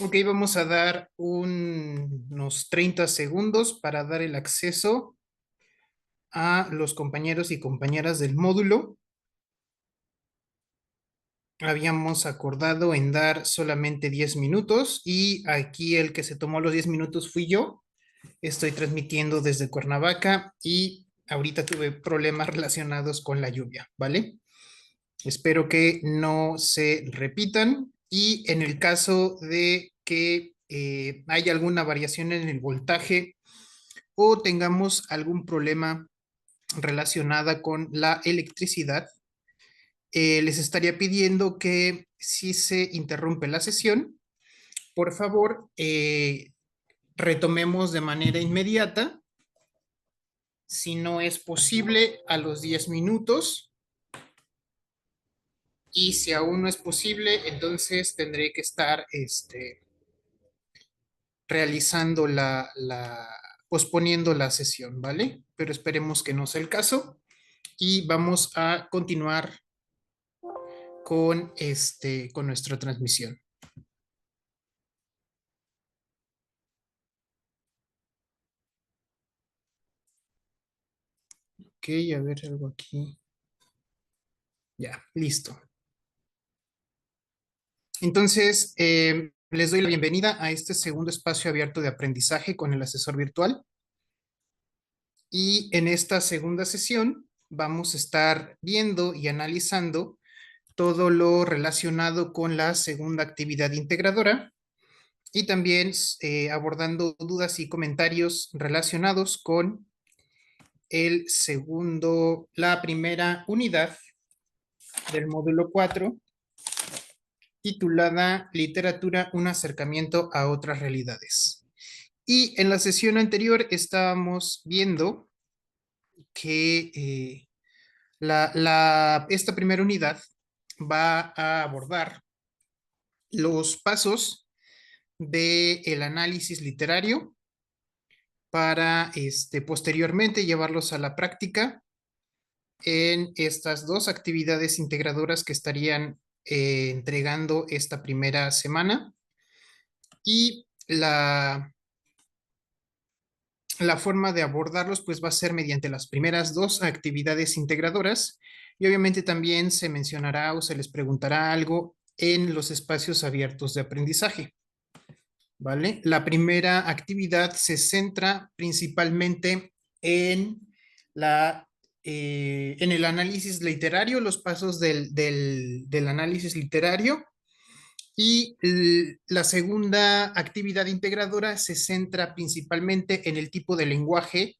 Ok, vamos a dar unos 30 segundos para dar el acceso a los compañeros y compañeras del módulo. Habíamos acordado en dar solamente 10 minutos y aquí el que se tomó los 10 minutos fui yo. Estoy transmitiendo desde Cuernavaca y ahorita tuve problemas relacionados con la lluvia, ¿vale? Espero que no se repitan y en el caso de que haya alguna variación en el voltaje o tengamos algún problema relacionada con la electricidad, les estaría pidiendo que si se interrumpe la sesión, por favor, retomemos de manera inmediata. Si no es posible, a los 10 minutos. Y si aún no es posible, entonces tendré que estar realizando posponiendo la sesión, ¿vale? Pero esperemos que no sea el caso. Y vamos a continuar con nuestra transmisión. Ok, a ver algo aquí. Ya, listo. Entonces, les doy la bienvenida a este segundo espacio abierto de aprendizaje con el asesor virtual. Y en esta segunda sesión vamos a estar viendo y analizando todo lo relacionado con la segunda actividad integradora y también abordando dudas y comentarios relacionados con la primera unidad del módulo 4, titulada Literatura, un acercamiento a otras realidades. Y en la sesión anterior estábamos viendo que esta primera unidad va a abordar los pasos del análisis literario para posteriormente llevarlos a la práctica en estas dos actividades integradoras que estarían entregando esta primera semana. Y la forma de abordarlos pues va a ser mediante las primeras dos actividades integradoras y obviamente también se mencionará o se les preguntará algo en los espacios abiertos de aprendizaje. ¿Vale? La primera actividad se centra principalmente en, en el análisis literario, los pasos del análisis literario. Y la segunda actividad integradora se centra principalmente en el tipo de lenguaje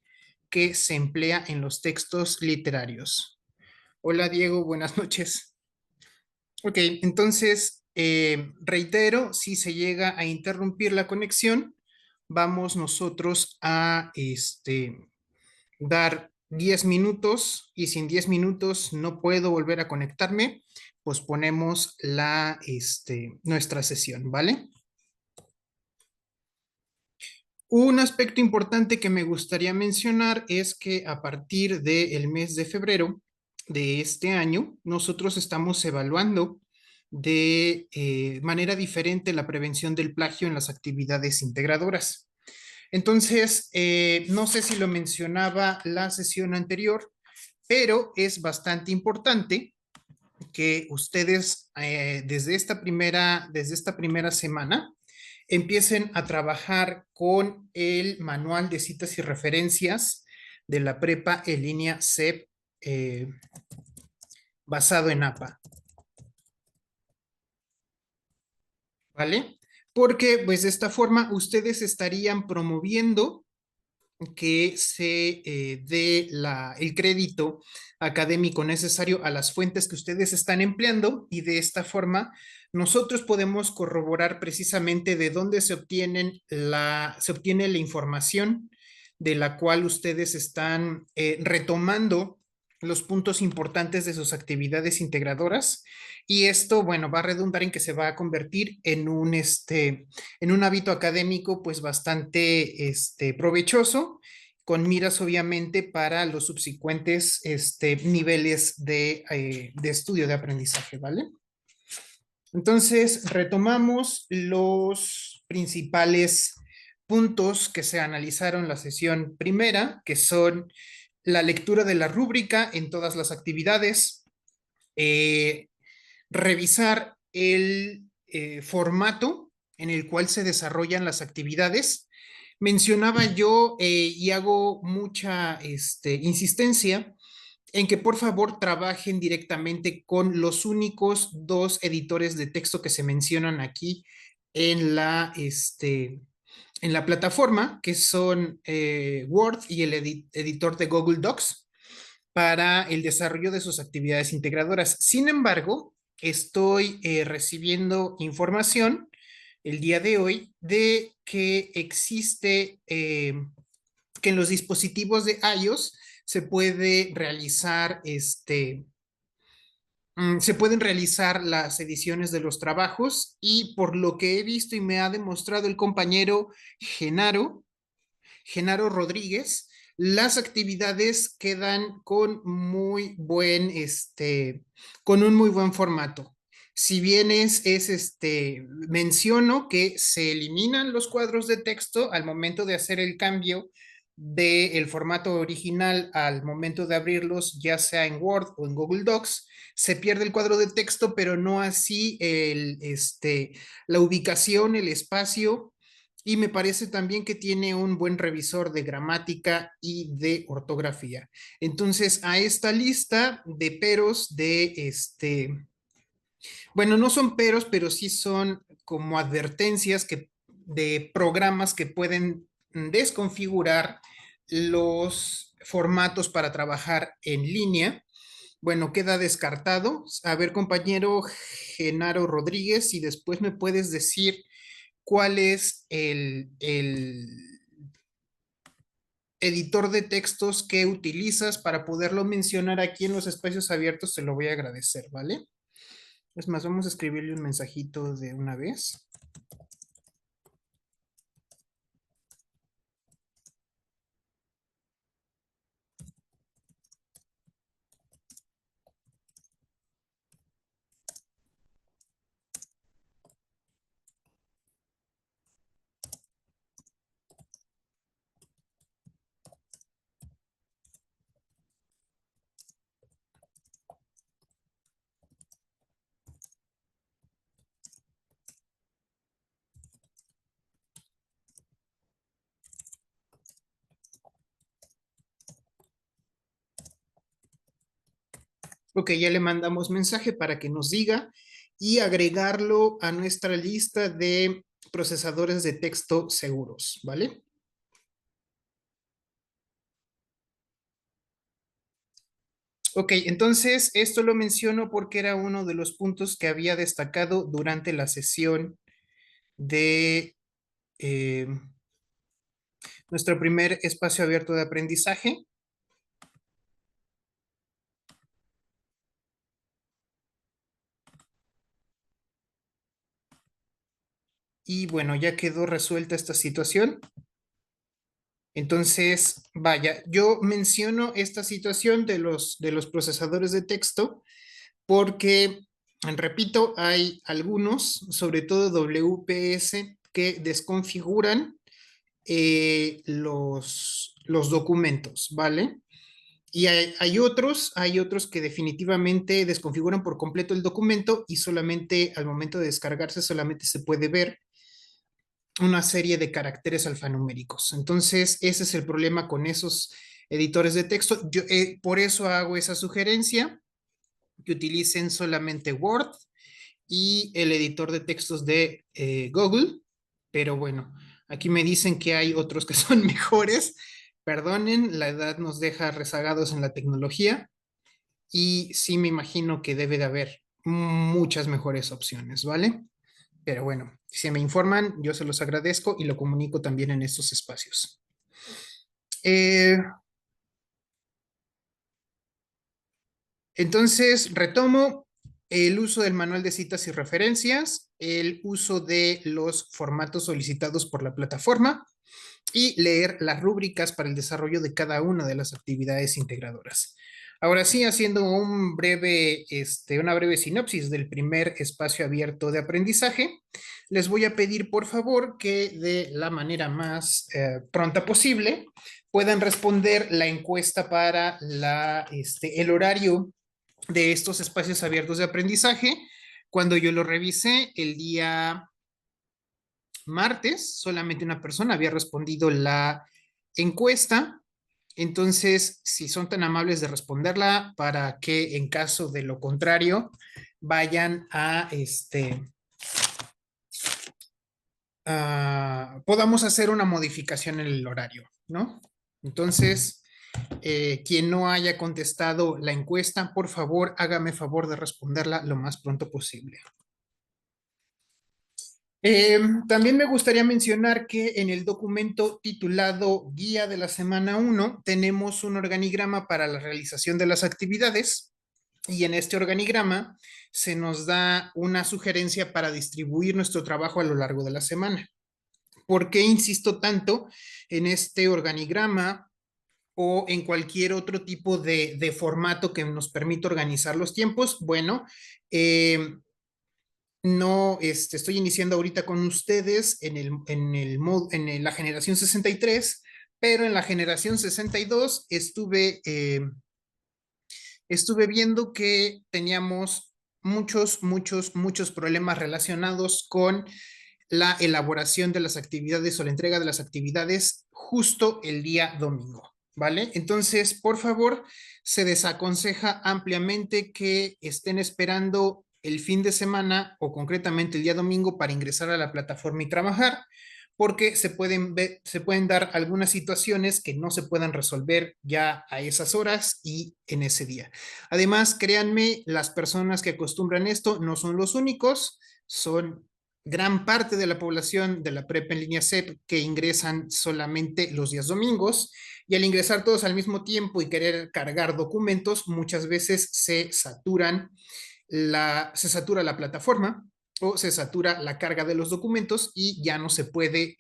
que se emplea en los textos literarios. Hola Diego, buenas noches. Ok, entonces reitero, si se llega a interrumpir la conexión, vamos nosotros a dar 10 minutos y si en 10 minutos no puedo volver a conectarme, pues ponemos nuestra sesión, ¿vale? Un aspecto importante que me gustaría mencionar es que a partir del mes de febrero de este año, nosotros estamos evaluando de manera diferente la prevención del plagio en las actividades integradoras. Entonces, no sé si lo mencionaba la sesión anterior, pero es bastante importante que ustedes desde esta primera semana empiecen a trabajar con el manual de citas y referencias de la prepa en línea CEP basado en APA, ¿vale? Porque pues de esta forma ustedes estarían promoviendo que se dé el crédito académico necesario a las fuentes que ustedes están empleando y de esta forma nosotros podemos corroborar precisamente de dónde se obtiene la información de la cual ustedes están retomando los puntos importantes de sus actividades integradoras y esto, bueno, va a redundar en que se va a convertir en un hábito académico pues bastante provechoso, con miras obviamente para los subsecuentes niveles de estudio de aprendizaje, ¿vale? Entonces, retomamos los principales puntos que se analizaron en la sesión primera, que son la lectura de la rúbrica en todas las actividades, eh, revisar el formato en el cual se desarrollan las actividades. Mencionaba yo y hago mucha insistencia en que por favor trabajen directamente con los únicos dos editores de texto que se mencionan aquí en en la plataforma, que son Word y el editor de Google Docs para el desarrollo de sus actividades integradoras. Sin embargo, estoy recibiendo información el día de hoy de que existe, que en los dispositivos de iOS se puede realizar se pueden realizar las ediciones de los trabajos y por lo que he visto y me ha demostrado el compañero Genaro, Genaro Rodríguez, las actividades quedan con muy buen, con un muy buen formato. Si bien menciono que se eliminan los cuadros de texto al momento de hacer el cambio del formato original al momento de abrirlos, ya sea en Word o en Google Docs, se pierde el cuadro de texto, pero no así la ubicación, el espacio, y me parece también que tiene un buen revisor de gramática y de ortografía. Entonces, a esta lista de peros bueno, no son peros, pero sí son como advertencias de programas que pueden desconfigurar los formatos para trabajar en línea. Bueno, queda descartado. A ver, compañero Genaro Rodríguez, si después me puedes decir cuál es el editor de textos que utilizas para poderlo mencionar aquí en los espacios abiertos, te lo voy a agradecer, ¿vale? Es más, vamos a escribirle un mensajito de una vez. Ok, ya le mandamos mensaje para que nos diga y agregarlo a nuestra lista de procesadores de texto seguros, ¿vale? Ok, entonces esto lo menciono porque era uno de los puntos que había destacado durante la sesión de eh, nuestro primer espacio abierto de aprendizaje. Y bueno, ya quedó resuelta esta situación. Entonces, vaya, yo menciono esta situación de los procesadores de texto porque, repito, hay algunos, sobre todo WPS, que desconfiguran los documentos, ¿vale? Y hay otros que definitivamente desconfiguran por completo el documento y solamente al momento de descargarse solamente se puede ver una serie de caracteres alfanuméricos. Entonces, ese es el problema con esos editores de texto. Yo por eso hago esa sugerencia, que utilicen solamente Word y el editor de textos de Google. Pero bueno, aquí me dicen que hay otros que son mejores. Perdonen, la edad nos deja rezagados en la tecnología y sí me imagino que debe de haber muchas mejores opciones, ¿vale? Pero bueno, si me informan, yo se los agradezco y lo comunico también en estos espacios. Eh, entonces, retomo el uso del manual de citas y referencias, el uso de los formatos solicitados por la plataforma y leer las rúbricas para el desarrollo de cada una de las actividades integradoras. Ahora sí, haciendo una breve sinopsis del primer espacio abierto de aprendizaje, les voy a pedir por favor que de la manera más pronta posible puedan responder la encuesta para el horario de estos espacios abiertos de aprendizaje. Cuando yo lo revisé el día martes, solamente una persona había respondido la encuesta. Entonces, si son tan amables de responderla para que en caso de lo contrario vayan podamos hacer una modificación en el horario, ¿no? Entonces, quien no haya contestado la encuesta, por favor, hágame favor de responderla lo más pronto posible. También me gustaría mencionar que en el documento titulado Guía de la Semana 1 tenemos un organigrama para la realización de las actividades y en este organigrama se nos da una sugerencia para distribuir nuestro trabajo a lo largo de la semana. ¿Por qué insisto tanto en este organigrama o en cualquier otro tipo de formato que nos permita organizar los tiempos? Bueno, no estoy iniciando ahorita con ustedes en la generación 63, pero en la generación 62 estuve viendo que teníamos muchos problemas relacionados con la elaboración de las actividades o la entrega de las actividades justo el día domingo, ¿vale? Entonces, por favor, se desaconseja ampliamente que estén esperando el fin de semana o concretamente el día domingo para ingresar a la plataforma y trabajar, porque se pueden dar algunas situaciones que no se puedan resolver ya a esas horas y en ese día. Además, créanme, las personas que acostumbran esto no son los únicos, son gran parte de la población de la prepa en línea CEP que ingresan solamente los días domingos y al ingresar todos al mismo tiempo y querer cargar documentos, muchas veces se satura la plataforma o se satura la carga de los documentos y ya no se puede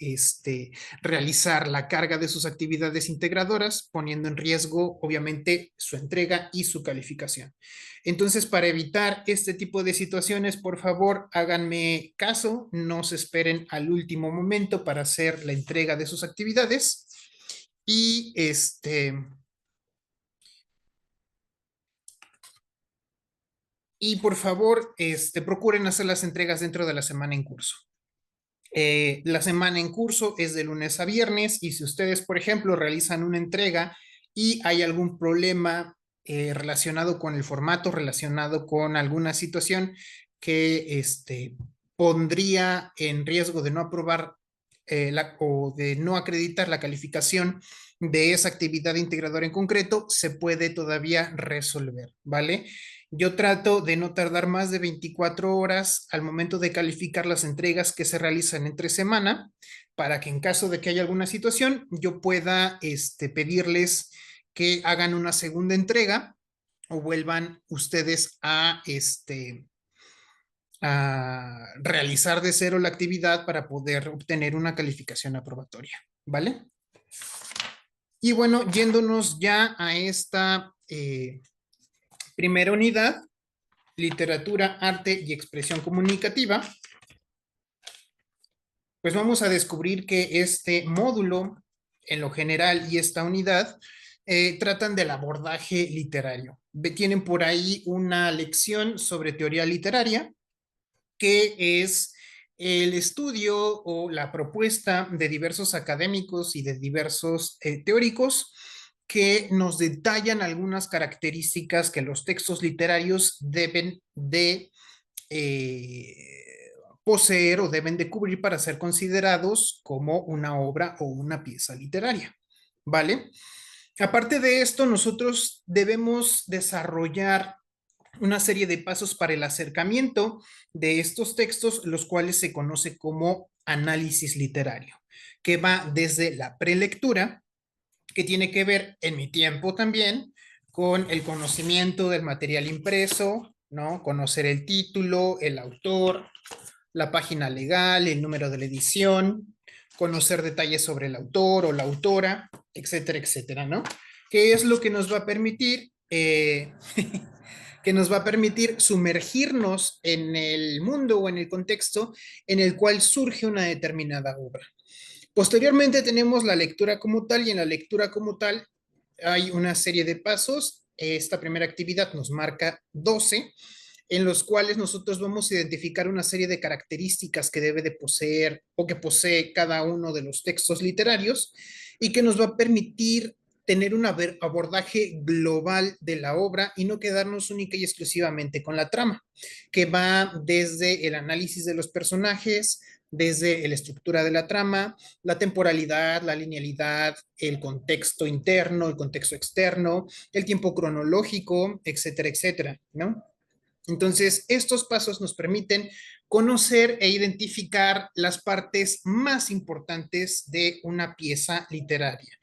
realizar la carga de sus actividades integradoras, poniendo en riesgo, obviamente, su entrega y su calificación. Entonces, para evitar este tipo de situaciones, por favor, háganme caso, no se esperen al último momento para hacer la entrega de sus actividades y y por favor, procuren hacer las entregas dentro de la semana en curso. La semana en curso es de lunes a viernes y si ustedes, por ejemplo, realizan una entrega y hay algún problema relacionado con el formato, relacionado con alguna situación que pondría en riesgo de no aprobar o de no acreditar la calificación de esa actividad integradora en concreto, se puede todavía resolver, ¿vale? Yo trato de no tardar más de 24 horas al momento de calificar las entregas que se realizan entre semana, para que en caso de que haya alguna situación, yo pueda pedirles que hagan una segunda entrega o vuelvan ustedes a realizar de cero la actividad para poder obtener una calificación aprobatoria, ¿vale? Y bueno, yéndonos ya a esta primera unidad, literatura, arte y expresión comunicativa, pues vamos a descubrir que este módulo, en lo general, y esta unidad, tratan del abordaje literario. Tienen por ahí una lección sobre teoría literaria, que es el estudio o la propuesta de diversos académicos y de diversos teóricos que nos detallan algunas características que los textos literarios deben de poseer o deben de cubrir para ser considerados como una obra o una pieza literaria, ¿vale? Aparte de esto, nosotros debemos desarrollar una serie de pasos para el acercamiento de estos textos, los cuales se conoce como análisis literario, que va desde la prelectura, que tiene que ver en mi tiempo también con el conocimiento del material impreso, ¿no? Conocer el título, el autor, la página legal, el número de la edición, conocer detalles sobre el autor o la autora, etcétera, etcétera, ¿no? Que es lo que nos va a permitir eh, que nos va a permitir sumergirnos en el mundo o en el contexto en el cual surge una determinada obra. Posteriormente tenemos la lectura como tal y en la lectura como tal hay una serie de pasos. Esta primera actividad nos marca 12 en los cuales nosotros vamos a identificar una serie de características que debe de poseer o que posee cada uno de los textos literarios y que nos va a permitir tener un abordaje global de la obra y no quedarnos única y exclusivamente con la trama, que va desde el análisis de los personajes, desde la estructura de la trama, la temporalidad, la linealidad, el contexto interno, el contexto externo, el tiempo cronológico, etcétera, etcétera, ¿no? Entonces, estos pasos nos permiten conocer e identificar las partes más importantes de una pieza literaria.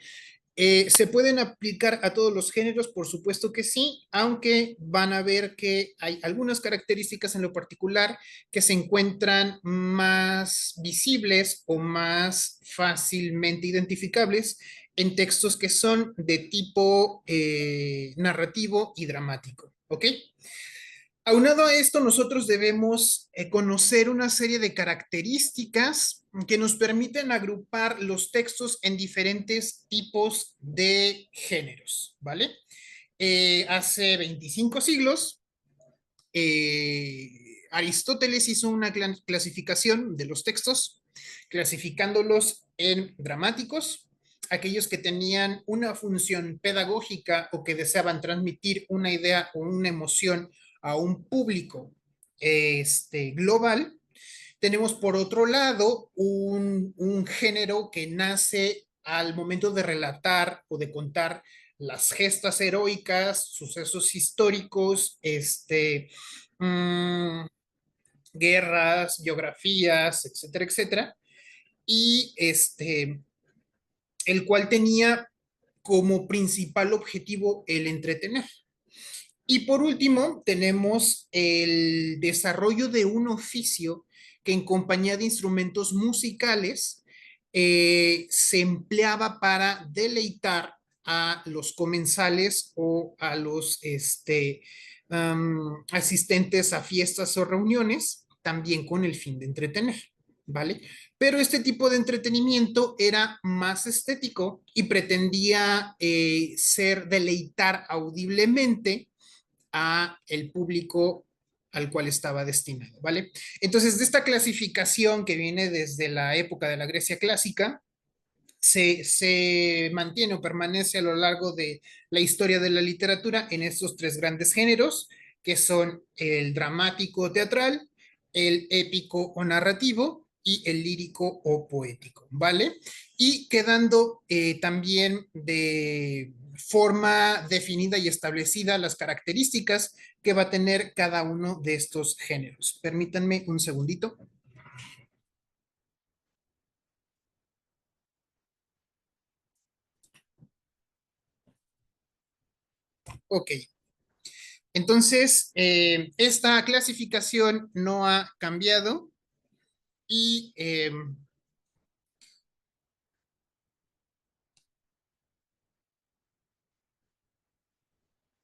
¿Se pueden aplicar a todos los géneros? Por supuesto que sí, aunque van a ver que hay algunas características en lo particular que se encuentran más visibles o más fácilmente identificables en textos que son de tipo narrativo y dramático. ¿Ok? Aunado a esto, nosotros debemos conocer una serie de características que nos permiten agrupar los textos en diferentes tipos de géneros, ¿vale? Hace 25 siglos, Aristóteles hizo una clasificación de los textos, clasificándolos en dramáticos, aquellos que tenían una función pedagógica o que deseaban transmitir una idea o una emoción a un público global. Tenemos por otro lado un género que nace al momento de relatar o de contar las gestas heroicas, sucesos históricos, mmm, guerras, geografías, etcétera, etcétera, y el cual tenía como principal objetivo el entretener. Y por último, tenemos el desarrollo de un oficio que en compañía de instrumentos musicales se empleaba para deleitar a los comensales o a los asistentes a fiestas o reuniones, también con el fin de entretener, ¿vale? Pero este tipo de entretenimiento era más estético y pretendía ser deleitar audiblemente a el público al cual estaba destinado, ¿vale? Entonces, de esta clasificación que viene desde la época de la Grecia clásica, se mantiene o permanece a lo largo de la historia de la literatura en estos tres grandes géneros, que son el dramático teatral, el épico o narrativo y el lírico o poético, ¿vale? Y quedando también de forma definida y establecida las características que va a tener cada uno de estos géneros. Permítanme un segundito. Ok, entonces, esta clasificación no ha cambiado y,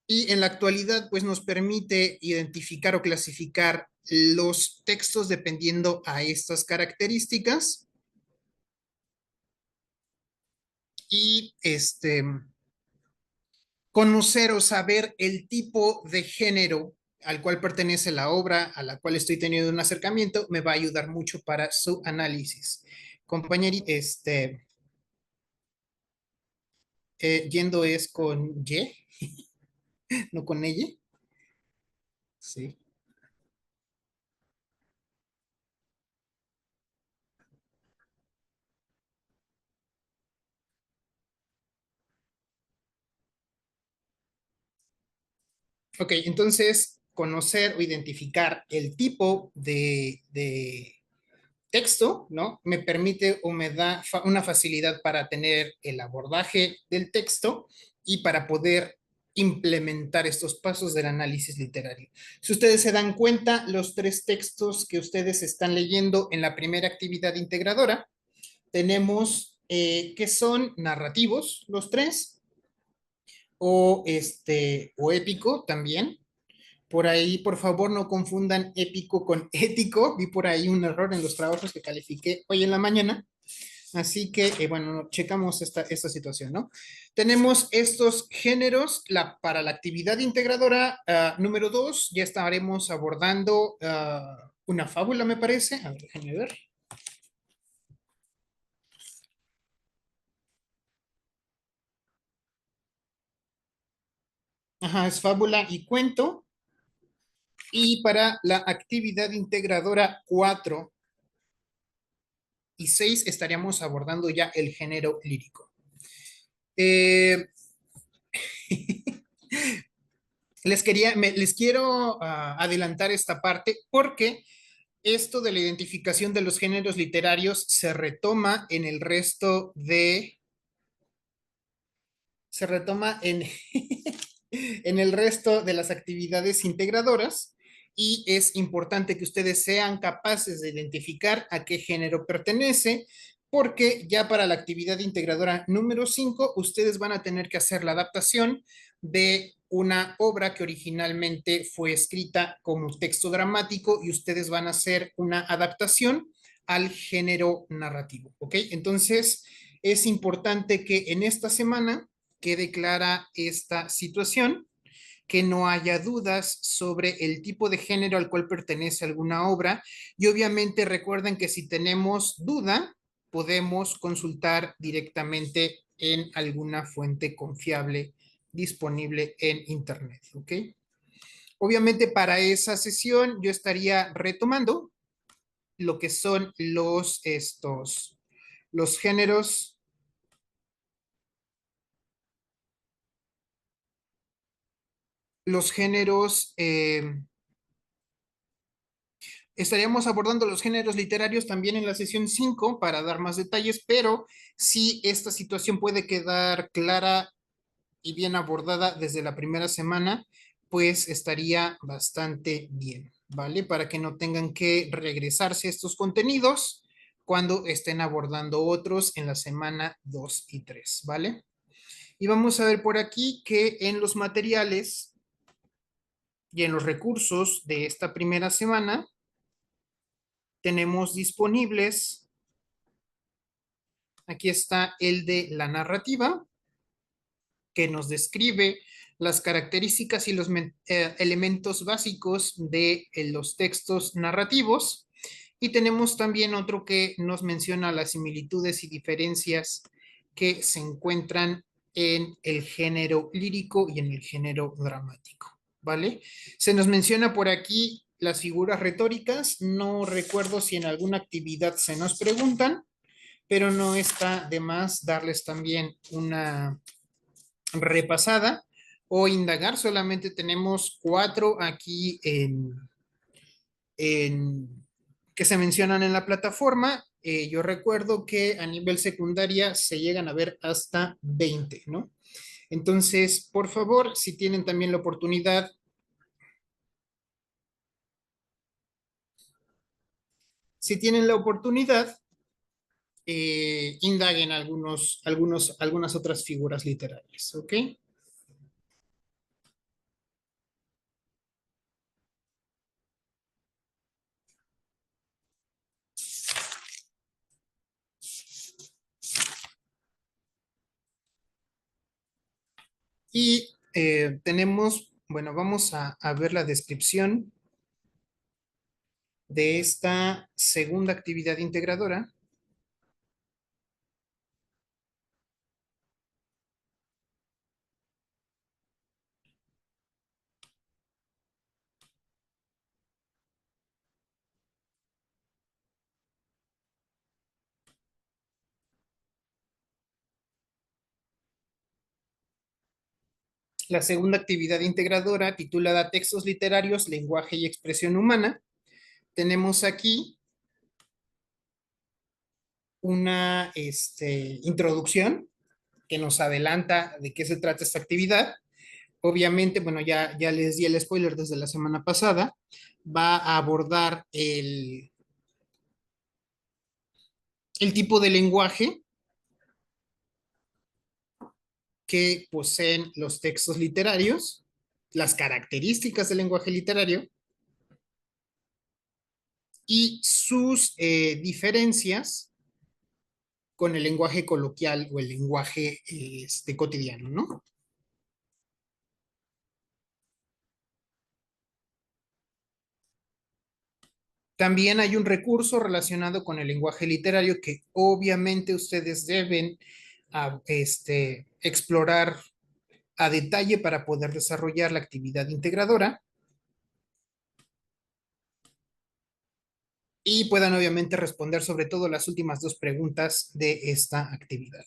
y en la actualidad pues nos permite identificar o clasificar los textos dependiendo a estas características y conocer o saber el tipo de género al cual pertenece la obra, a la cual estoy teniendo un acercamiento, me va a ayudar mucho para su análisis. Compañerita, yendo es con Y, no con ella. Sí. Ok, entonces conocer o identificar el tipo de texto, ¿no? Me permite o me da una facilidad para tener el abordaje del texto y para poder implementar estos pasos del análisis literario. Si ustedes se dan cuenta, los tres textos que ustedes están leyendo en la primera actividad integradora, tenemos que son narrativos, los tres, o épico también. Por ahí, por favor, no confundan épico con ético. Vi por ahí un error en los trabajos que califiqué hoy en la mañana. Así que, bueno, checamos esta situación, ¿no? Tenemos estos géneros para la actividad integradora número 2. Ya estaremos abordando una fábula, me parece. A ver, déjenme ver. Ajá, es fábula y cuento. Y para la actividad integradora 4 y 6 estaríamos abordando ya el género lírico. Eh, les quiero adelantar esta parte porque esto de la identificación de los géneros literarios se retoma en el resto de, se retoma en, en el resto de las actividades integradoras y es importante que ustedes sean capaces de identificar a qué género pertenece, porque ya para la actividad integradora número 5 ustedes van a tener que hacer la adaptación de una obra que originalmente fue escrita como texto dramático y ustedes van a hacer una adaptación al género narrativo, ¿ok? Entonces, es importante que en esta semana quede clara esta situación, que no haya dudas sobre el tipo de género al cual pertenece alguna obra y obviamente recuerden que si tenemos duda, podemos consultar directamente en alguna fuente confiable disponible en Internet, ¿ok? Obviamente para esa sesión yo estaría retomando lo que son los géneros, los géneros estaríamos abordando los géneros literarios también en la sesión 5 para dar más detalles, pero si esta situación puede quedar clara y bien abordada desde la primera semana, pues estaría bastante bien, ¿vale? Para que no tengan que regresarse a estos contenidos cuando estén abordando otros en la semana 2 y 3, ¿vale? Y vamos a ver por aquí que en los materiales y en los recursos de esta primera semana tenemos disponibles. Aquí está el de la narrativa, que nos describe las características y los elementos básicos de los textos narrativos. Y tenemos también otro que nos menciona las similitudes y diferencias que se encuentran en el género lírico y en el género dramático, ¿vale? Se nos menciona por aquí las figuras retóricas. No recuerdo si en alguna actividad se nos preguntan, pero no está de más darles también una repasada o indagar. Solamente tenemos 4 aquí que se mencionan en la plataforma. Yo recuerdo que a nivel secundaria se llegan a ver hasta 20, ¿no? Entonces, por favor, si tienen también la oportunidad, si tienen la oportunidad, indaguen algunas otras figuras literarias, ¿ok? Y tenemos, bueno, vamos a ver la descripción de esta segunda actividad integradora. La segunda actividad integradora, titulada Textos literarios, lenguaje y expresión humana. Tenemos aquí una introducción que nos adelanta de qué se trata esta actividad. Obviamente, bueno, ya les di el spoiler desde la semana pasada. Va a abordar el tipo de lenguaje que poseen los textos literarios, las características del lenguaje literario y sus diferencias con el lenguaje coloquial o el lenguaje cotidiano, ¿no? También hay un recurso relacionado con el lenguaje literario que obviamente ustedes deben explorar a detalle para poder desarrollar la actividad integradora y puedan obviamente responder sobre todo las últimas dos preguntas de esta actividad.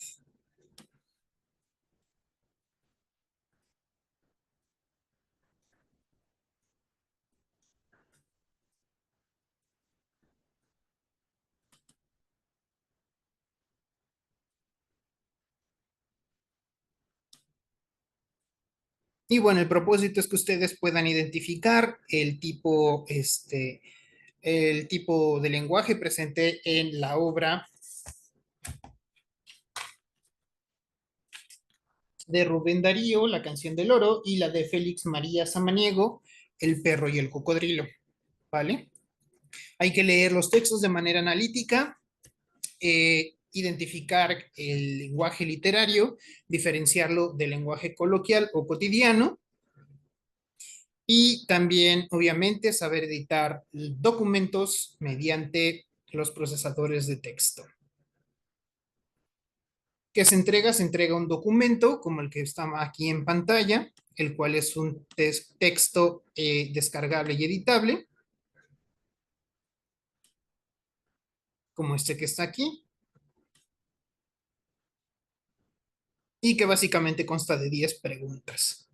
Y bueno, el propósito es que ustedes puedan identificar el tipo de lenguaje presente en la obra de Rubén Darío, La canción del oro, y la de Félix María Samaniego, El perro y el cocodrilo, ¿vale? Hay que leer los textos de manera analítica, identificar el lenguaje literario, diferenciarlo del lenguaje coloquial o cotidiano, y también, obviamente, saber editar documentos mediante los procesadores de texto. ¿Qué se entrega? Se entrega un documento como el que está aquí en pantalla, el cual es un texto descargable y editable, como este que está aquí, y que básicamente consta de 10 preguntas.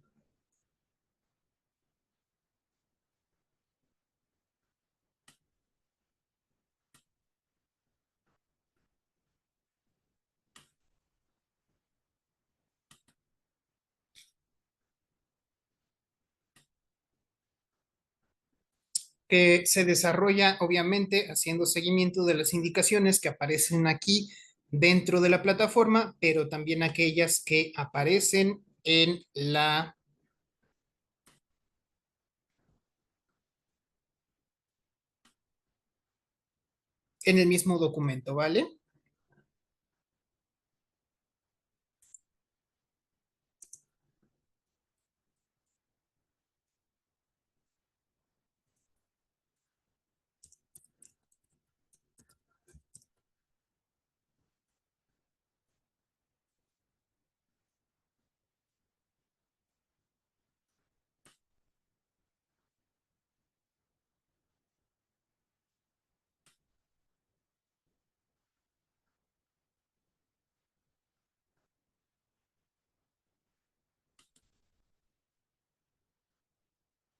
Que se desarrolla obviamente haciendo seguimiento de las indicaciones que aparecen aquí dentro de la plataforma, pero también aquellas que aparecen en el mismo documento, ¿vale?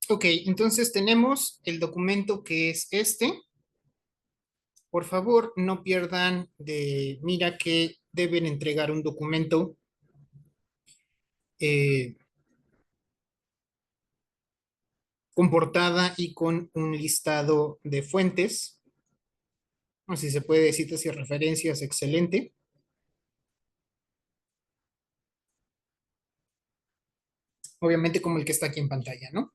Ok, entonces tenemos el documento que es este. Por favor, no pierdan de mira que deben entregar un documento eh, con portada y con un listado de fuentes. O si se puede decir citas y referencias, excelente. Obviamente como el que está aquí en pantalla, ¿no?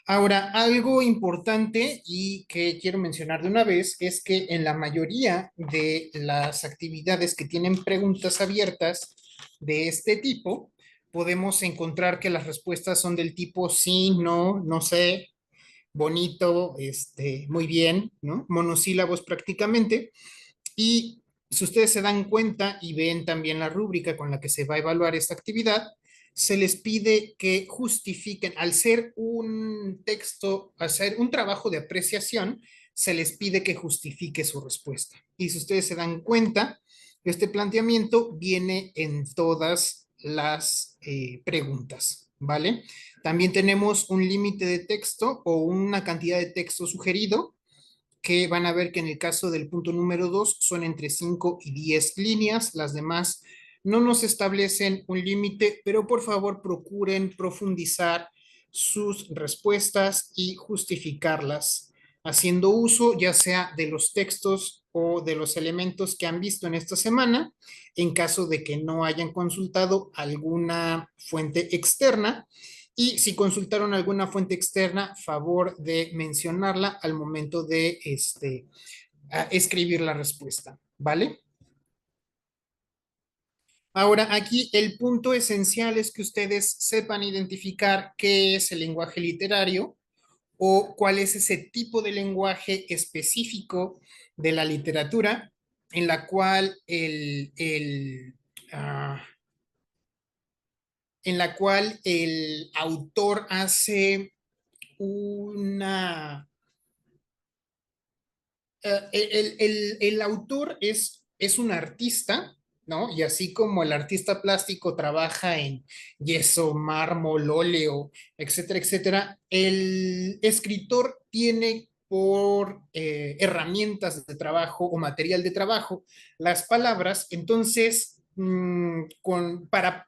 Ahora, algo importante y que quiero mencionar de una vez es que en la mayoría de las actividades que tienen preguntas abiertas de este tipo, podemos encontrar que las respuestas son del tipo sí, no, no sé, bonito, muy bien, ¿no? Monosílabos prácticamente. Y si ustedes se dan cuenta y ven también la rúbrica con la que se va a evaluar esta actividad, se les pide que justifiquen, al ser un texto, al ser un trabajo de apreciación, se les pide que justifique su respuesta. Y si ustedes se dan cuenta, este planteamiento viene en todas las preguntas, ¿vale? También tenemos un límite de texto o una cantidad de texto sugerido que van a ver que en el caso del punto número 2 son entre 5 y 10 líneas, las demás no nos establecen un límite, pero por favor procuren profundizar sus respuestas y justificarlas, haciendo uso ya sea de los textos o de los elementos que han visto en esta semana, en caso de que no hayan consultado alguna fuente externa. Y si consultaron alguna fuente externa, favor de mencionarla al momento de escribir la respuesta, ¿vale? Ahora, aquí el punto esencial es que ustedes sepan identificar qué es el lenguaje literario o cuál es ese tipo de lenguaje específico de la literatura en la cual en la cual el autor hace una el autor es un artista, ¿no? Y así como el artista plástico trabaja en yeso, mármol, óleo, etcétera, etcétera, el escritor tiene por herramientas de trabajo o material de trabajo las palabras. Entonces, para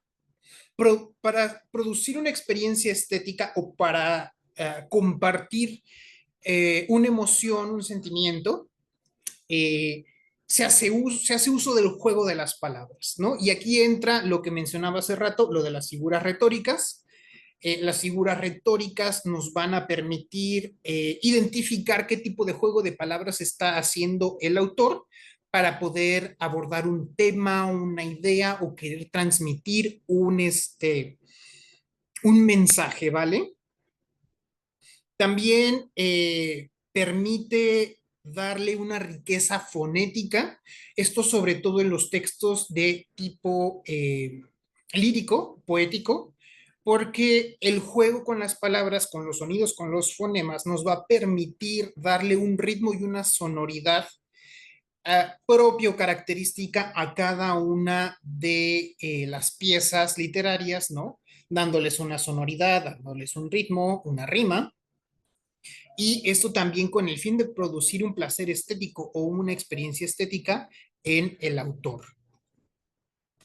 producir una experiencia estética o para compartir una emoción, un sentimiento, eh, se hace uso del juego de las palabras, ¿no? Y aquí entra lo que mencionaba hace rato, lo de las figuras retóricas. Las figuras retóricas nos van a permitir identificar qué tipo de juego de palabras está haciendo el autor para poder abordar un tema, una idea o querer transmitir un mensaje, ¿vale? También permite darle una riqueza fonética, esto sobre todo en los textos de tipo lírico, poético, porque el juego con las palabras, con los sonidos, con los fonemas, nos va a permitir darle un ritmo y una sonoridad propio, característica a cada una de las piezas literarias, ¿no? Dándoles una sonoridad, dándoles un ritmo, una rima, y esto también con el fin de producir un placer estético o una experiencia estética en el autor,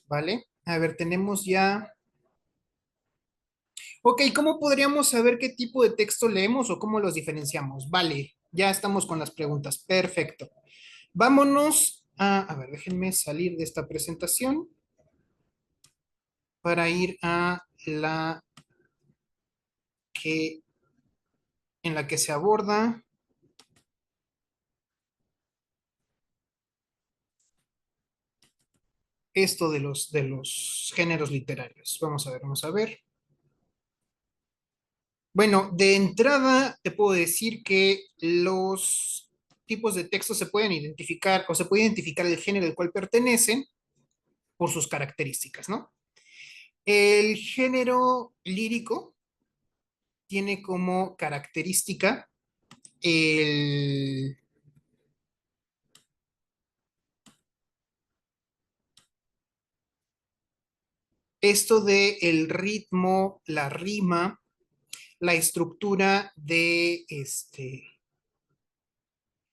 ¿vale? A ver, tenemos ya... Ok, ¿cómo podríamos saber qué tipo de texto leemos o cómo los diferenciamos? Vale, ya estamos con las preguntas. Perfecto. Vámonos a ver, déjenme salir de esta presentación para ir a la que en la que se aborda esto de los géneros literarios. Vamos a ver, vamos a ver. Bueno, de entrada te puedo decir que los tipos de texto se pueden identificar o se puede identificar el género al cual pertenecen por sus características, ¿no? El género lírico tiene como característica el, esto de el ritmo, la rima, la estructura de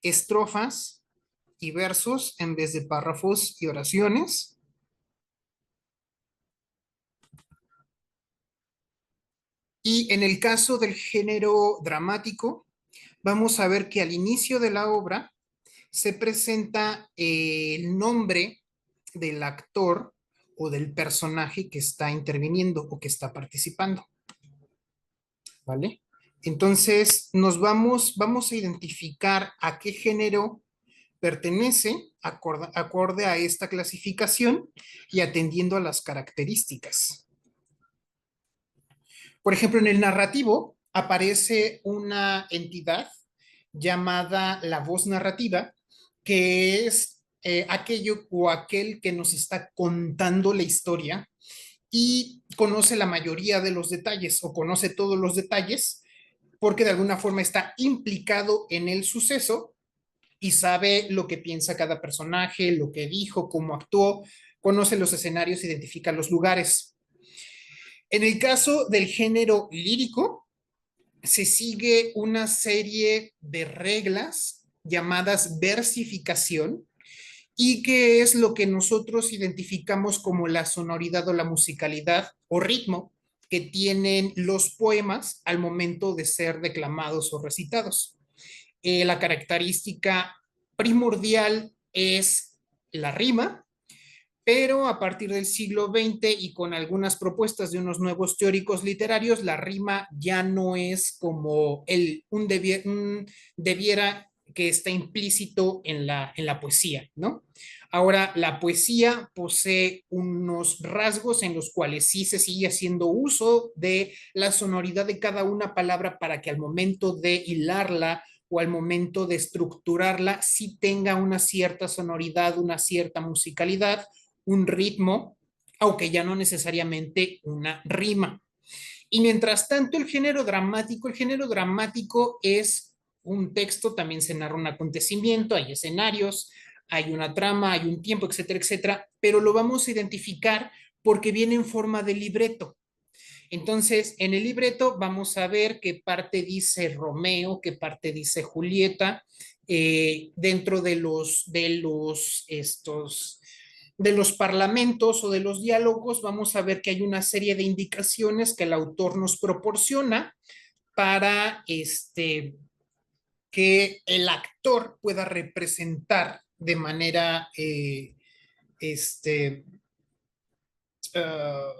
estrofas y versos en vez de párrafos y oraciones. Y en el caso del género dramático, vamos a ver que al inicio de la obra se presenta el nombre del actor o del personaje que está interviniendo o que está participando, ¿vale? Entonces, vamos a identificar a qué género pertenece acorde a esta clasificación y atendiendo a las características. Por ejemplo, en el narrativo aparece una entidad llamada la voz narrativa, que es aquello o aquel que nos está contando la historia y conoce la mayoría de los detalles o conoce todos los detalles porque de alguna forma está implicado en el suceso y sabe lo que piensa cada personaje, lo que dijo, cómo actuó, conoce los escenarios, identifica los lugares. En el caso del género lírico, se sigue una serie de reglas llamadas versificación y que es lo que nosotros identificamos como la sonoridad o la musicalidad o ritmo que tienen los poemas al momento de ser declamados o recitados. La característica primordial es la rima, pero a partir del siglo XX y con algunas propuestas de unos nuevos teóricos literarios, la rima ya no es como un debiera que está implícito en la poesía, ¿no? Ahora, la poesía posee unos rasgos en los cuales sí se sigue haciendo uso de la sonoridad de cada una palabra para que al momento de hilarla o al momento de estructurarla sí tenga una cierta sonoridad, una cierta musicalidad, un ritmo, aunque ya no necesariamente una rima. Y mientras tanto, el género dramático es un texto, también se narra un acontecimiento, hay escenarios, hay una trama, hay un tiempo, etcétera, etcétera, pero lo vamos a identificar porque viene en forma de libreto. Entonces, en el libreto vamos a ver qué parte dice Romeo, qué parte dice Julieta, dentro de los parlamentos o de los diálogos, vamos a ver que hay una serie de indicaciones que el autor nos proporciona para que el actor pueda representar de manera este, uh,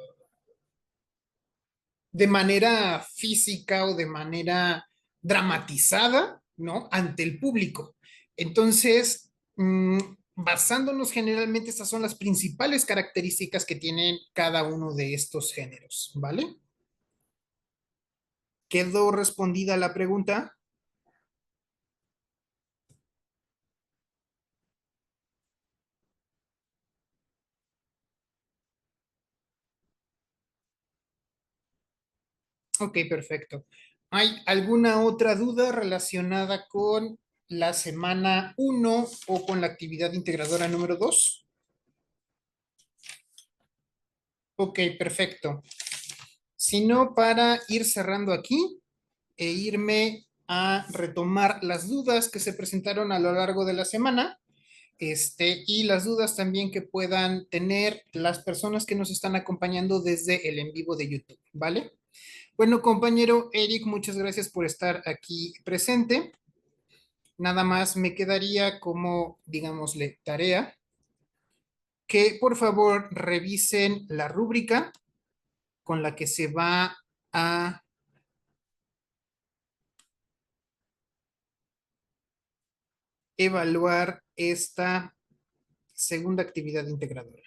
de manera física o de manera dramatizada, ¿no? Ante el público. Entonces, basándonos generalmente, estas son las principales características que tienen cada uno de estos géneros, ¿vale? ¿Quedó respondida la pregunta? Ok, perfecto. ¿Hay alguna otra duda relacionada con la semana uno o con la actividad integradora número 2? Ok, perfecto. Si no, para ir cerrando aquí e irme a retomar las dudas que se presentaron a lo largo de la semana, y las dudas también que puedan tener las personas que nos están acompañando desde el en vivo de YouTube, ¿vale? Bueno, compañero Eric, muchas gracias por estar aquí presente. Nada más me quedaría como, digámosle, tarea que por favor revisen la rúbrica con la que se va a evaluar esta segunda actividad integradora.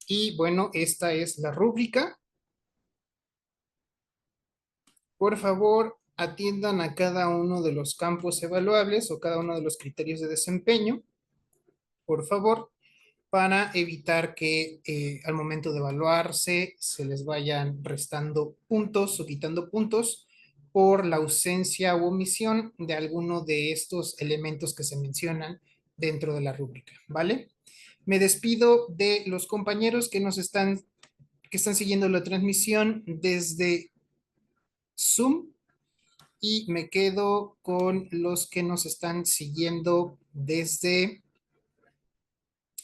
Y bueno, esta es la rúbrica. Por favor, atiendan a cada uno de los campos evaluables o cada uno de los criterios de desempeño, por favor, para evitar que al momento de evaluarse se les vayan restando puntos o quitando puntos por la ausencia u omisión de alguno de estos elementos que se mencionan dentro de la rúbrica, ¿vale? Me despido de los compañeros que están siguiendo la transmisión desde Zoom y me quedo con los que nos están siguiendo desde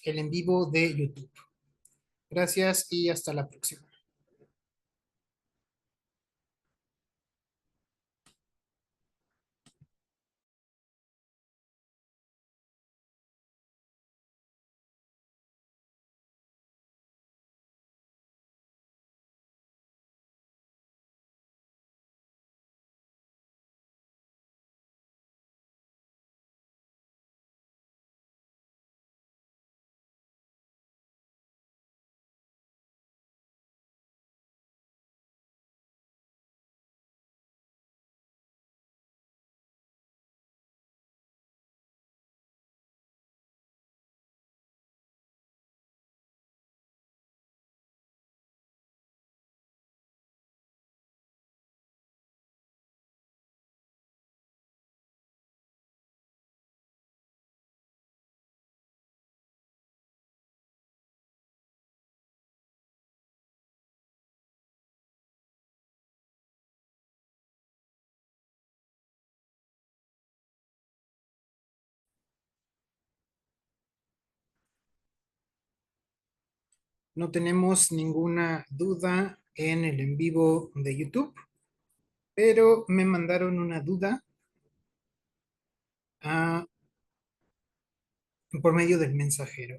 el en vivo de YouTube. Gracias y hasta la próxima. No tenemos ninguna duda en el en vivo de YouTube, pero me mandaron una duda ah, por medio del mensajero.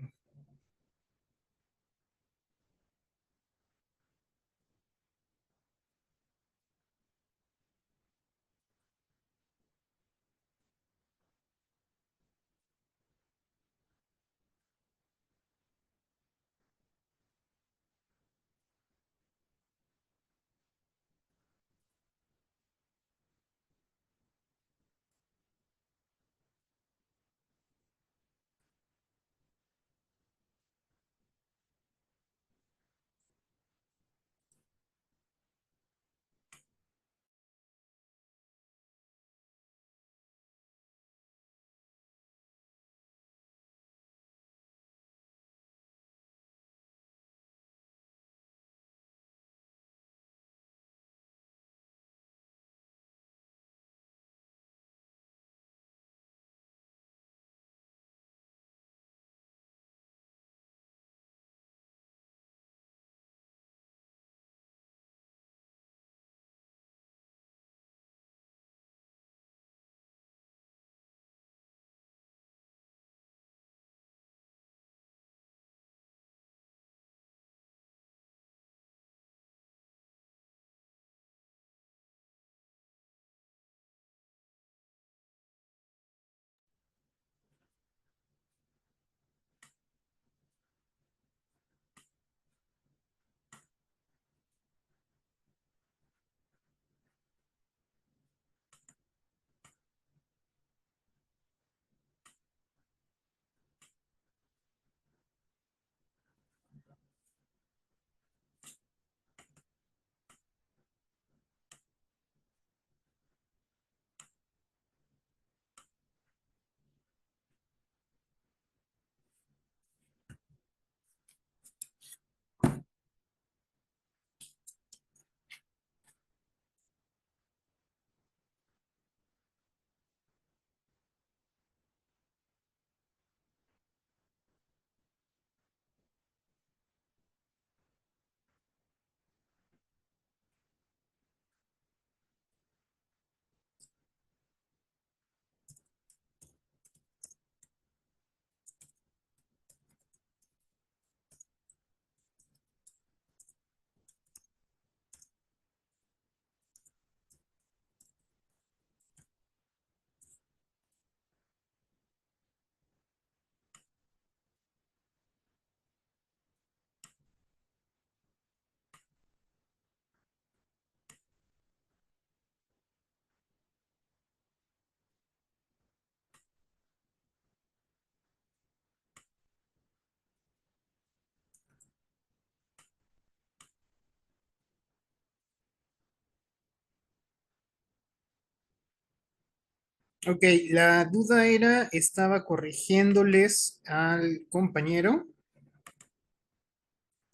Ok, la duda era, estaba corrigiéndoles al compañero.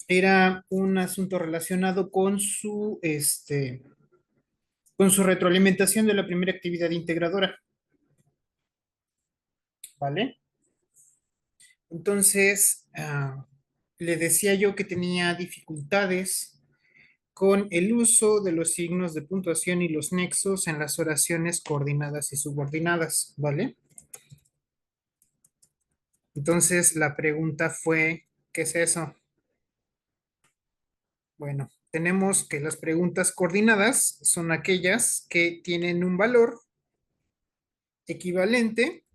Era un asunto relacionado con su retroalimentación de la primera actividad integradora, ¿vale? Entonces, le decía yo que tenía dificultades con el uso de los signos de puntuación y los nexos en las oraciones coordinadas y subordinadas, ¿vale? Entonces, la pregunta fue, ¿qué es eso? Bueno, tenemos que las preguntas coordinadas son aquellas que tienen un valor equivalente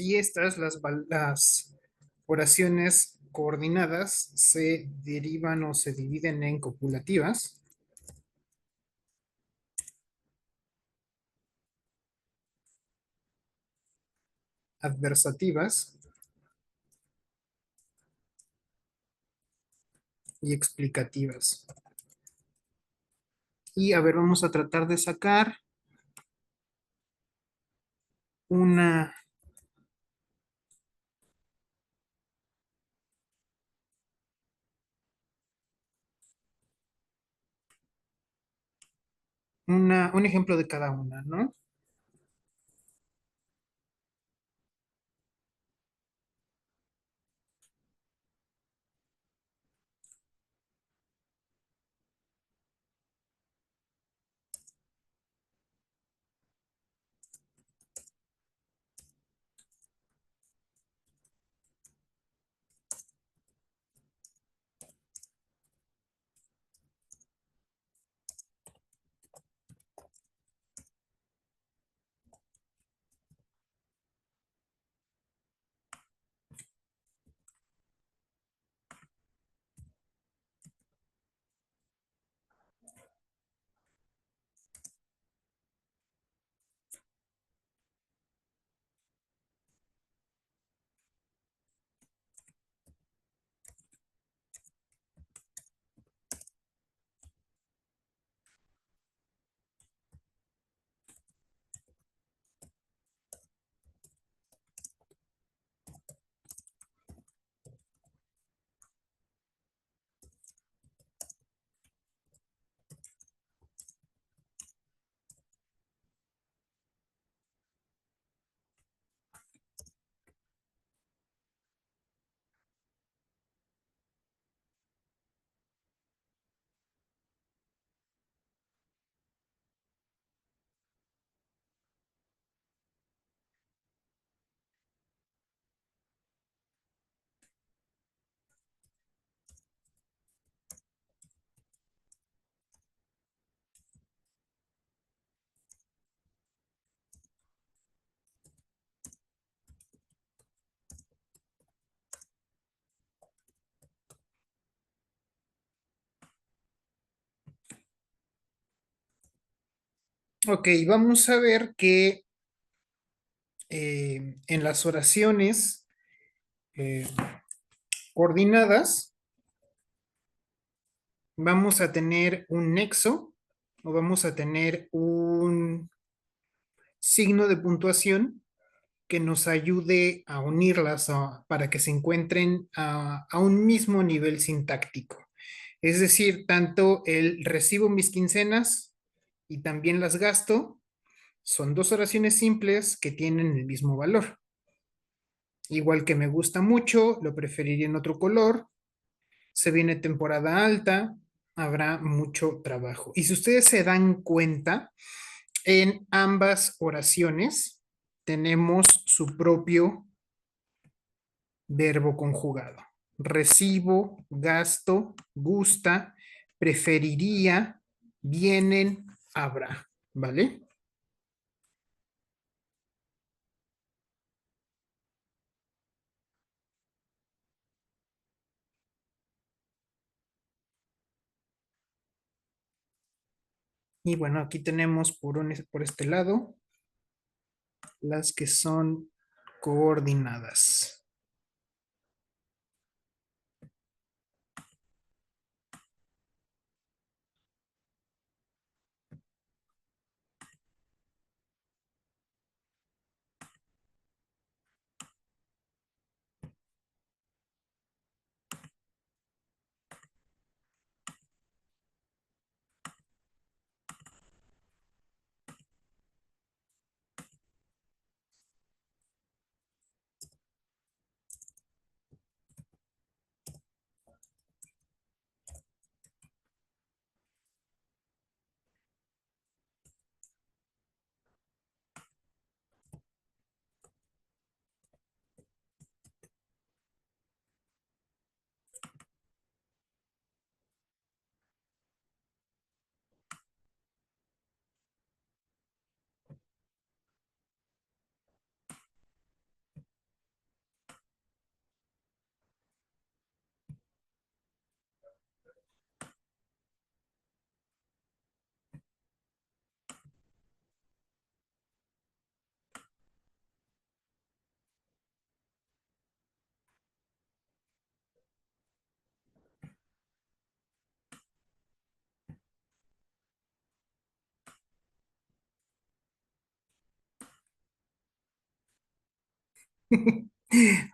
Y estas, las oraciones coordinadas, se derivan o se dividen en copulativas, adversativas y explicativas. Y a ver, vamos a tratar de sacar una, un ejemplo de cada una, ¿no? Ok, vamos a ver que en las oraciones eh, coordinadas vamos a tener un nexo o vamos a tener un signo de puntuación que nos ayude a unirlas para que se encuentren a un mismo nivel sintáctico. Es decir, tanto el recibo mis quincenas y también las gasto son dos oraciones simples que tienen el mismo valor. Igual que me gusta mucho, lo preferiría en otro color. Se viene temporada alta, habrá mucho trabajo. Y si ustedes se dan cuenta, en ambas oraciones tenemos su propio verbo conjugado. Recibo, gasto, gusta, preferiría, vienen, habrá. ¿Vale? Y bueno, aquí tenemos por este lado las que son coordinadas.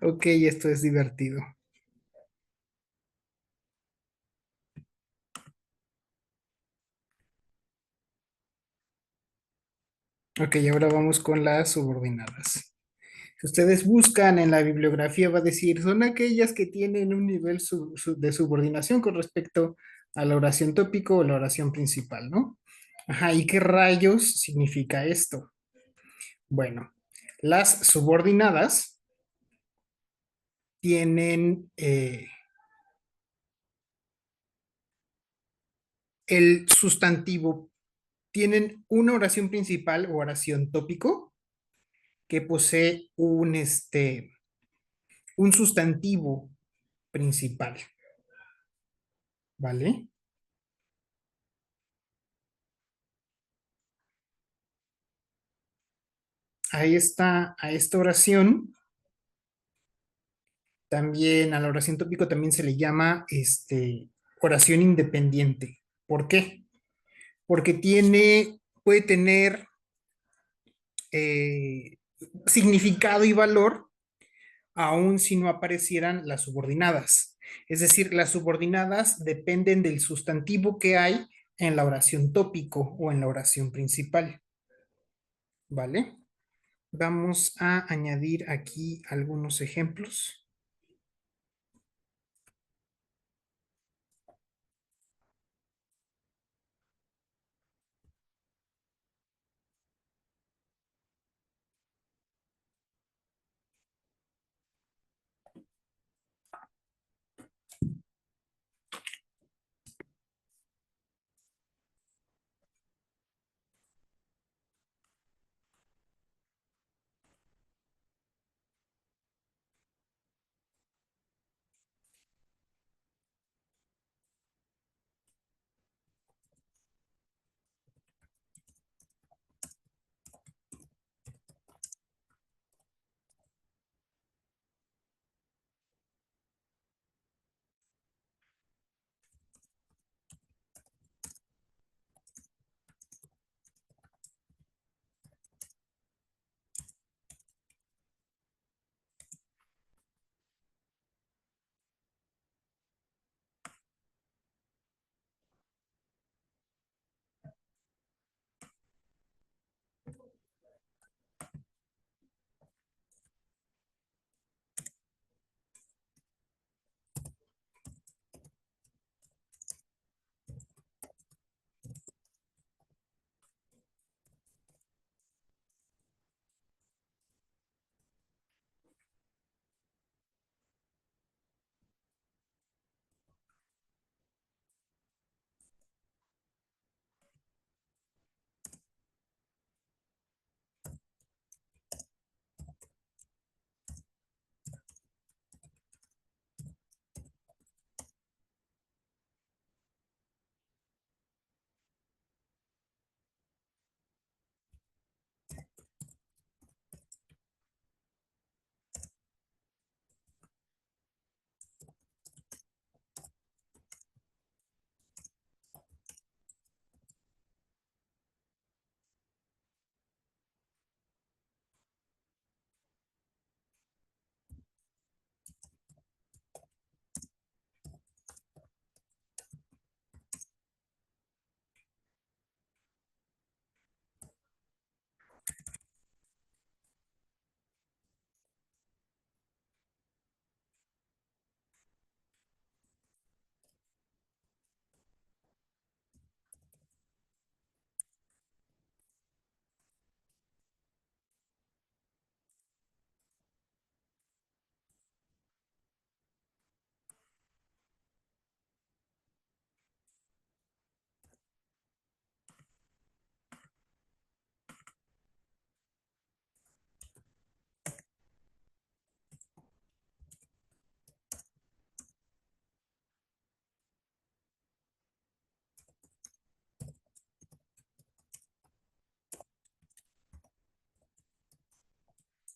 Ok, esto es divertido. Ok, ahora vamos con las subordinadas. Si ustedes buscan en la bibliografía, va a decir, son aquellas que tienen un nivel de subordinación con respecto a la oración tópico o la oración principal, ¿no? Ajá, ¿y qué rayos significa esto? Bueno, las subordinadas tienen el sustantivo, tienen una oración principal o oración tópico que posee un sustantivo principal, ¿vale? A esta oración, también a la oración tópico también se le llama oración independiente. ¿Por qué? Porque puede tener eh, significado y valor aun si no aparecieran las subordinadas. Es decir, las subordinadas dependen del sustantivo que hay en la oración tópico o en la oración principal, ¿vale? Vamos a añadir aquí algunos ejemplos.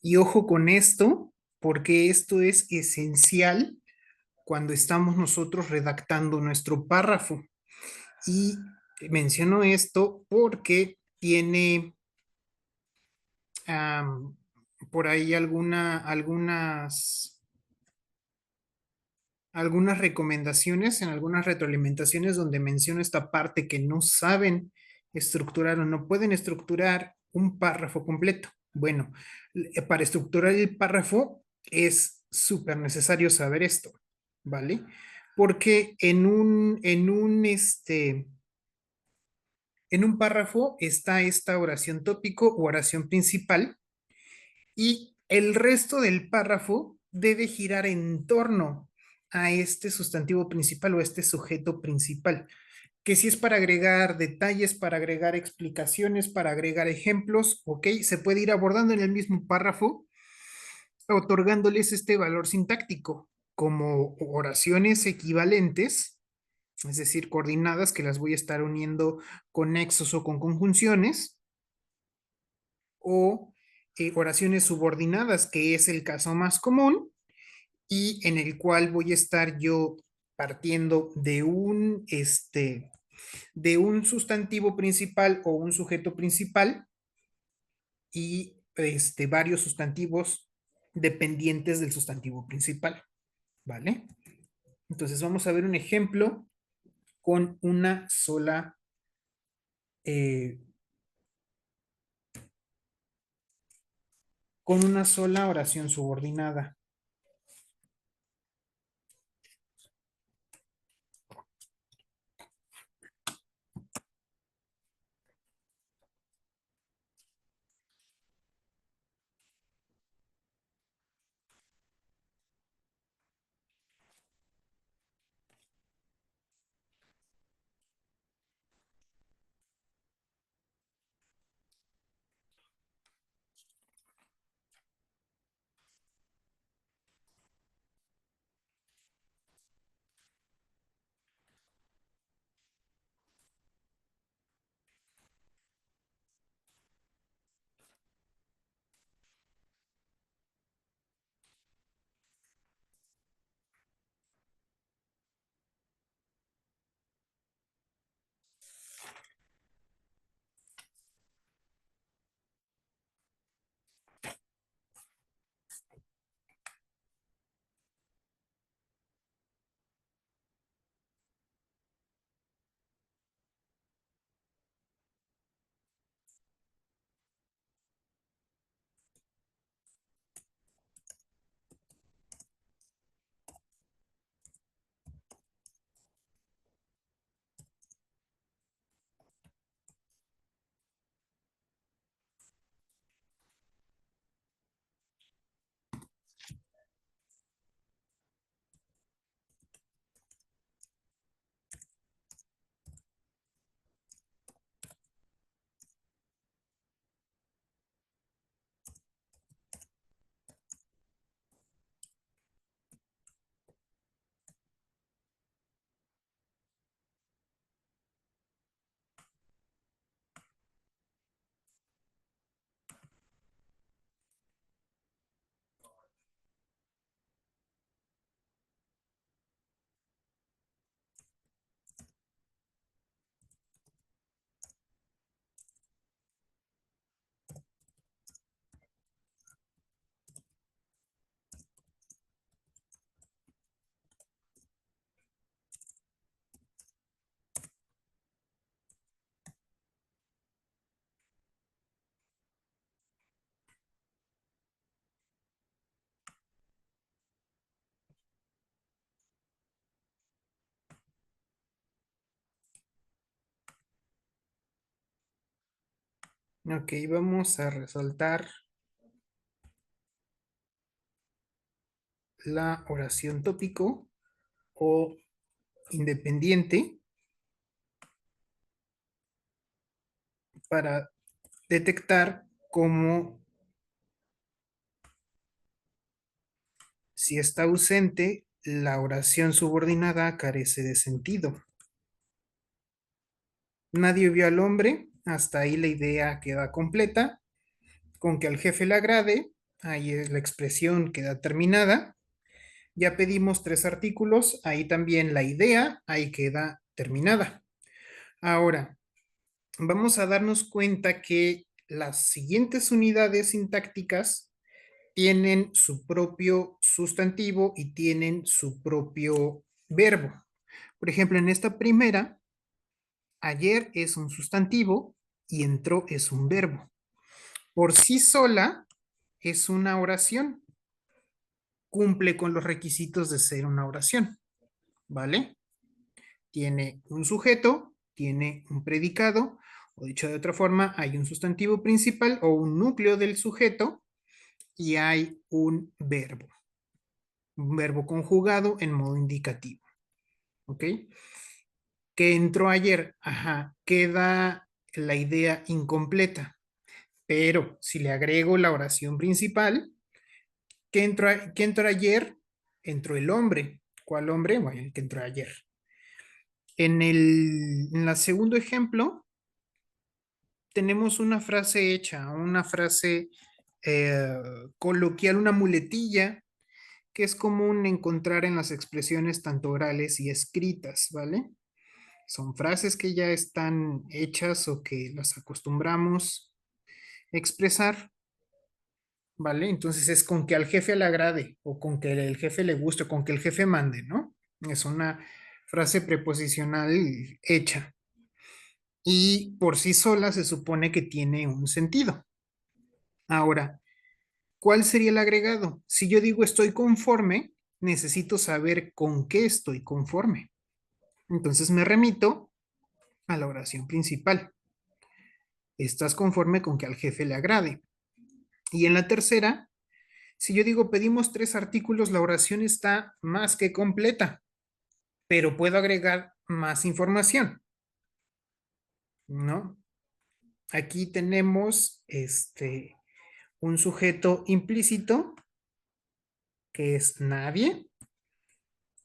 Y ojo con esto, porque esto es esencial cuando estamos nosotros redactando nuestro párrafo. Y menciono esto porque por ahí algunas recomendaciones, en algunas retroalimentaciones donde menciono esta parte que no saben estructurar o no pueden estructurar un párrafo completo. Bueno, para estructurar el párrafo es súper necesario saber esto, ¿vale? Porque en un párrafo está esta oración tópico o oración principal y el resto del párrafo debe girar en torno a este sustantivo principal o a este sujeto principal, que si es para agregar detalles, para agregar explicaciones, para agregar ejemplos, ok, se puede ir abordando en el mismo párrafo, otorgándoles este valor sintáctico como oraciones equivalentes, es decir, coordinadas que las voy a estar uniendo con nexos o con conjunciones, o oraciones subordinadas, que es el caso más común, y en el cual voy a estar yo partiendo de un sustantivo principal o un sujeto principal y varios sustantivos dependientes del sustantivo principal, ¿vale? Entonces vamos a ver un ejemplo con eh, con una sola oración subordinada. Ok, vamos a resaltar la oración tópico o independiente para detectar cómo si está ausente, la oración subordinada carece de sentido. Nadie vio al hombre, hasta ahí la idea queda completa, con que al jefe le agrade, ahí es la expresión queda terminada. Ya pedimos 3 artículos, ahí también la idea, ahí queda terminada. Ahora, vamos a darnos cuenta que las siguientes unidades sintácticas tienen su propio sustantivo y tienen su propio verbo. Por ejemplo, en esta primera, ayer es un sustantivo y entró es un verbo. Por sí sola es una oración, cumple con los requisitos de ser una oración, ¿vale? Tiene un sujeto, tiene un predicado, o dicho de otra forma, hay un sustantivo principal o un núcleo del sujeto y hay un verbo conjugado en modo indicativo, ¿ok? Que entró ayer, ajá, queda la idea incompleta, pero si le agrego la oración principal, qué entró ayer? Entró el hombre. ¿Cuál hombre? Bueno, el que entró ayer. En el segundo ejemplo, tenemos una frase hecha, una frase eh, coloquial, una muletilla que es común encontrar en las expresiones tanto orales y escritas, ¿vale? Son frases que ya están hechas o que las acostumbramos a expresar, ¿vale? Entonces es con que al jefe le agrade o con que el jefe le guste o con que el jefe mande, ¿no? Es una frase preposicional hecha y por sí sola se supone que tiene un sentido. Ahora, ¿cuál sería el agregado? Si yo digo estoy conforme, necesito saber con qué estoy conforme. Entonces me remito a la oración principal. Estás conforme con que al jefe le agrade. Y en la tercera, si yo digo pedimos 3 artículos, la oración está más que completa, pero puedo agregar más información, ¿no? Aquí tenemos un sujeto implícito que es nadie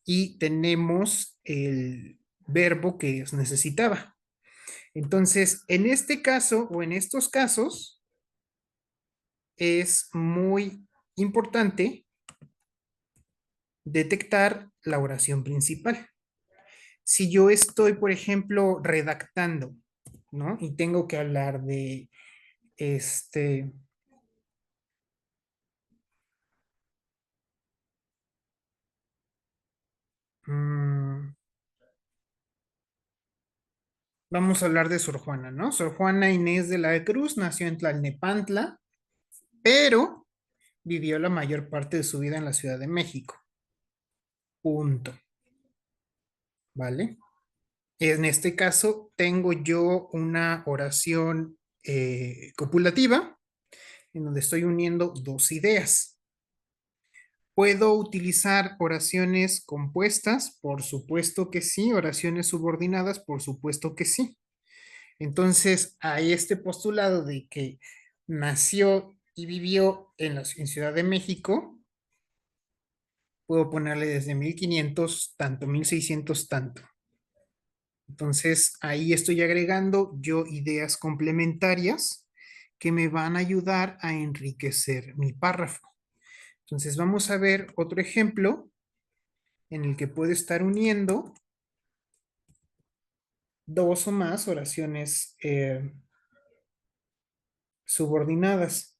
y tenemos el verbo que es necesitaba. Entonces, en este caso o en estos casos, es muy importante detectar la oración principal. Si yo estoy, por ejemplo, redactando, ¿no? Y tengo que hablar de este, mmm, vamos a hablar de Sor Juana, ¿no? Sor Juana Inés de la Cruz nació en Tlalnepantla, pero vivió la mayor parte de su vida en la Ciudad de México. Punto. ¿Vale? En este caso, tengo yo una oración copulativa en donde estoy uniendo dos ideas. ¿Puedo utilizar oraciones compuestas? Por supuesto que sí. Oraciones subordinadas, por supuesto que sí. Entonces, hay este postulado de que nació y vivió en Ciudad de México. Puedo ponerle desde 1500 tanto, 1600 tanto. Entonces, ahí estoy agregando yo ideas complementarias que me van a ayudar a enriquecer mi párrafo. Entonces, vamos a ver otro ejemplo en el que puedo estar uniendo dos o más oraciones subordinadas.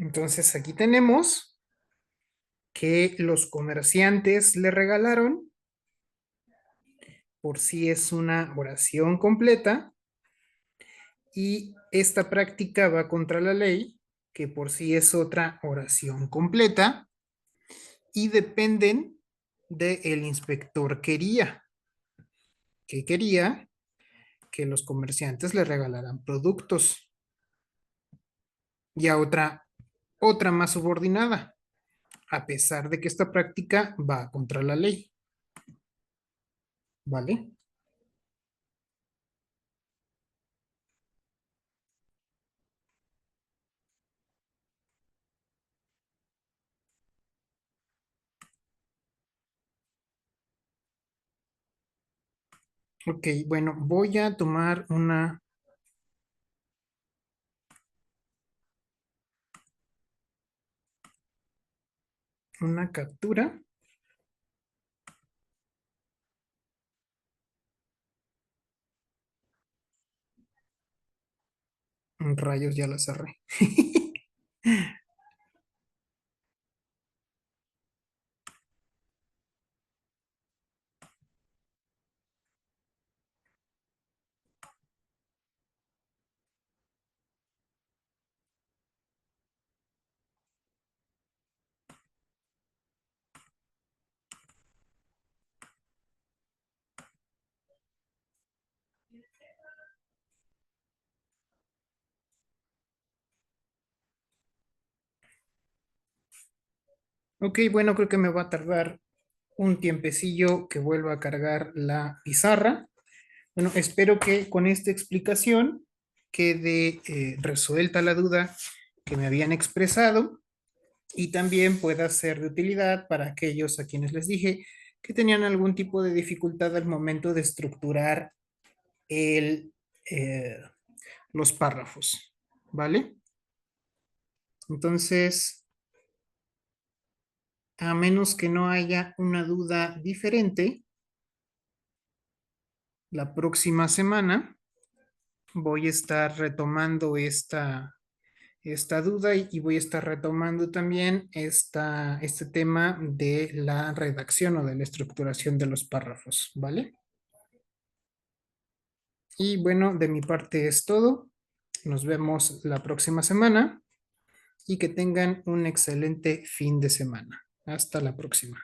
Entonces aquí tenemos que los comerciantes le regalaron, por si es una oración completa, y esta práctica va contra la ley, que por sí es otra oración completa, y dependen del inspector que quería que los comerciantes le regalaran productos. Y a otra más subordinada, a pesar de que esta práctica va contra la ley, ¿vale? Ok, bueno, voy a tomar una captura. Rayos, ya la cerré. Ok, bueno, creo que me va a tardar un tiempecillo que vuelva a cargar la pizarra. Bueno, espero que con esta explicación quede resuelta la duda que me habían expresado y también pueda ser de utilidad para aquellos a quienes les dije que tenían algún tipo de dificultad al momento de estructurar el, eh, los párrafos, ¿vale? Entonces, a menos que no haya una duda diferente, la próxima semana voy a estar retomando esta duda y voy a estar retomando también este tema de la redacción o de la estructuración de los párrafos, ¿vale? Y bueno, de mi parte es todo. Nos vemos la próxima semana y que tengan un excelente fin de semana. Hasta la próxima.